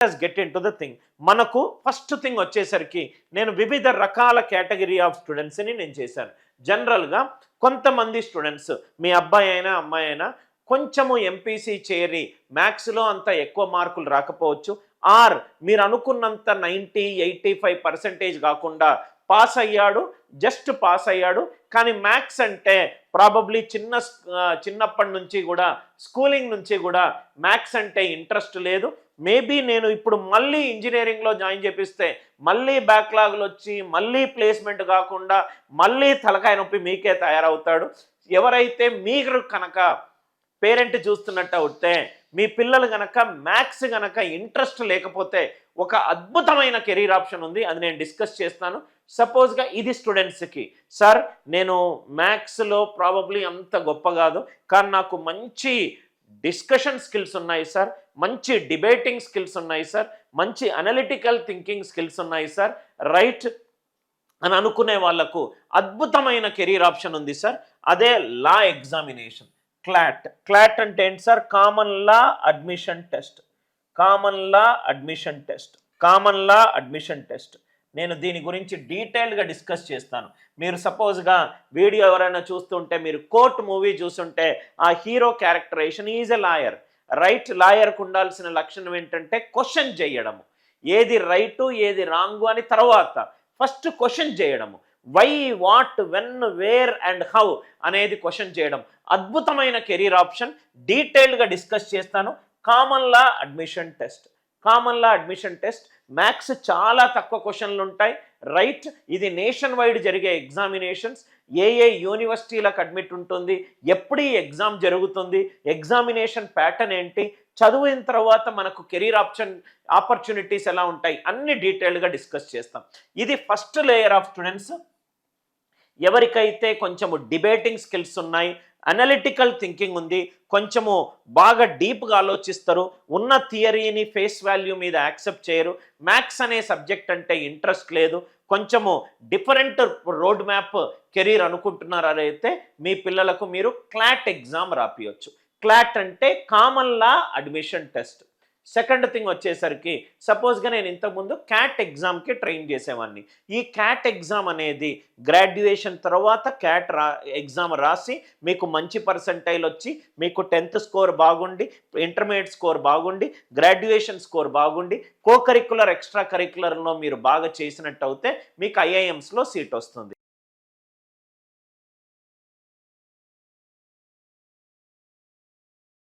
Get in to the thing. మనకు first thing వచ్చేసరికి నేను వివిధ రకాల కేటగిరీ ఆఫ్ స్టూడెంట్స్ని నేను చేశాను. జనరల్గా కొంతమంది స్టూడెంట్స్, మీ అబ్బాయి అయినా అమ్మాయి అయినా కొంచెము ఎంపీసీ చేరి మ్యాథ్స్లో అంత ఎక్కువ మార్కులు రాకపోవచ్చు, ఆర్ మీరు అనుకున్నంత 90-85% కాకుండా పాస్ అయ్యాడు, జస్ట్ పాస్ అయ్యాడు, కానీ మ్యాథ్స్ అంటే ప్రాబబ్లీ చిన్నప్పటి నుంచి కూడా స్కూలింగ్ నుంచి కూడా మ్యాథ్స్ అంటే ఇంట్రెస్ట్ లేదు. మేబీ నేను ఇప్పుడు మళ్ళీ ఇంజనీరింగ్లో జాయిన్ చేపిస్తే మళ్ళీ బ్యాక్లాగులు వచ్చి మళ్ళీ ప్లేస్మెంట్ కాకుండా మళ్ళీ తలకాయ నొప్పి మీకే తయారవుతాడు. ఎవరైతే మీరు కనుక పేరెంట్ చూస్తున్నట్టు అవుతే మీ పిల్లలు గనక మ్యాథ్స్ గనక ఇంట్రెస్ట్ లేకపోతే ఒక అద్భుతమైన కెరీర్ ఆప్షన్ ఉంది, అది నేను డిస్కస్ చేస్తాను. సపోజ్గా ఇది స్టూడెంట్స్కి, సార్ నేను మ్యాథ్స్లో ప్రాబబ్లీ అంత గొప్ప కాదు, కానీ నాకు మంచి డిస్కషన్ స్కిల్స్ ఉన్నాయి సార్, మంచి డిబేటింగ్ స్కిల్స్ ఉన్నాయి సార్, మంచి అనలిటికల్ థింకింగ్ స్కిల్స్ ఉన్నాయి సార్, రైట్ అని అనుకునే వాళ్లకు అద్భుతమైన కెరీర్ ఆప్షన్ ఉంది సార్. అదే లా ఎగ్జామినేషన్, క్లాట్ అంటే ఏంటి sir? Common law admission test. నేను దీని గురించి డీటెయిల్గా డిస్కస్ చేస్తాను. మీరు సపోజ్గా వీడియో ఎవరైనా చూస్తుంటే, మీరు కోర్ట్ మూవీ చూస్తుంటే ఆ hero characterisation is a lawyer, right? లాయర్కు ఉండాల్సిన లక్షణం ఏంటంటే క్వశ్చన్ చేయడము, ఏది రైటు ఏది రాంగు అని తర్వాత ఫస్ట్ క్వశ్చన్ చేయడము, why, what, when, where and how అనేది క్వశ్చన్ చేయడం. అద్భుతమైన కెరీర్ ఆప్షన్, డీటెయిల్గా డిస్కస్ చేస్తాను. Common law admission test maths చాలా తక్కువ క్వశ్చన్లు ఉంటాయి, రైట్? ఇది నేషన్ వైడ్ జరిగే ఎగ్జామినేషన్స్. ఏ యూనివర్సిటీలకు అడ్మిట్ ఉంటుంది, ఎప్పుడు ఈ ఎగ్జామ్ జరుగుతుంది, ఎగ్జామినేషన్ ప్యాటర్న్ ఏంటి, చదివిన తర్వాత మనకు కెరీర్ ఆపర్చునిటీస్ ఎలా ఉంటాయి, అన్ని డీటెయిల్గా డిస్కస్ చేస్తాం. ఇది ఫస్ట్ లేయర్ ఆఫ్ స్టూడెంట్స్. ఎవరికైతే కొంచెము డిబేటింగ్ స్కిల్స్ ఉన్నాయి, అనలిటికల్ థింకింగ్ ఉంది, కొంచెము బాగా డీప్గా ఆలోచిస్తారు, ఉన్న థియరీని ఫేస్ వాల్యూ మీద యాక్సెప్ట్ చేయరు, మ్యాథ్స్ అనే సబ్జెక్ట్ అంటే ఇంట్రెస్ట్ లేదు, కొంచెము డిఫరెంట్ రోడ్ మ్యాప్ కెరీర్ అనుకుంటున్నారు అయితే మీ పిల్లలకు మీరు క్లాట్ ఎగ్జామ్ రాపియొచ్చు. క్లాట్ అంటే common law admission test. Second thing వచ్చేసరికి, సపోజ్గా నేను ఇంతకుముందు క్యాట్ ఎగ్జామ్కి ట్రైన్ చేసేవాడిని. ఈ క్యాట్ ఎగ్జామ్ అనేది గ్రాడ్యుయేషన్ తర్వాత ఎగ్జామ్ రాసి మీకు మంచి పర్సెంటైల్ వచ్చి, మీకు 10th స్కోర్ బాగుండి, ఇంటర్మీడియట్ స్కోర్ బాగుండి, గ్రాడ్యుయేషన్ స్కోర్ బాగుండి, కోకరిక్యులర్ ఎక్స్ట్రా కరిక్యులర్లో మీరు బాగా చేసినట్టు అయితే మీకు IIMsలో సీట్ వస్తుంది.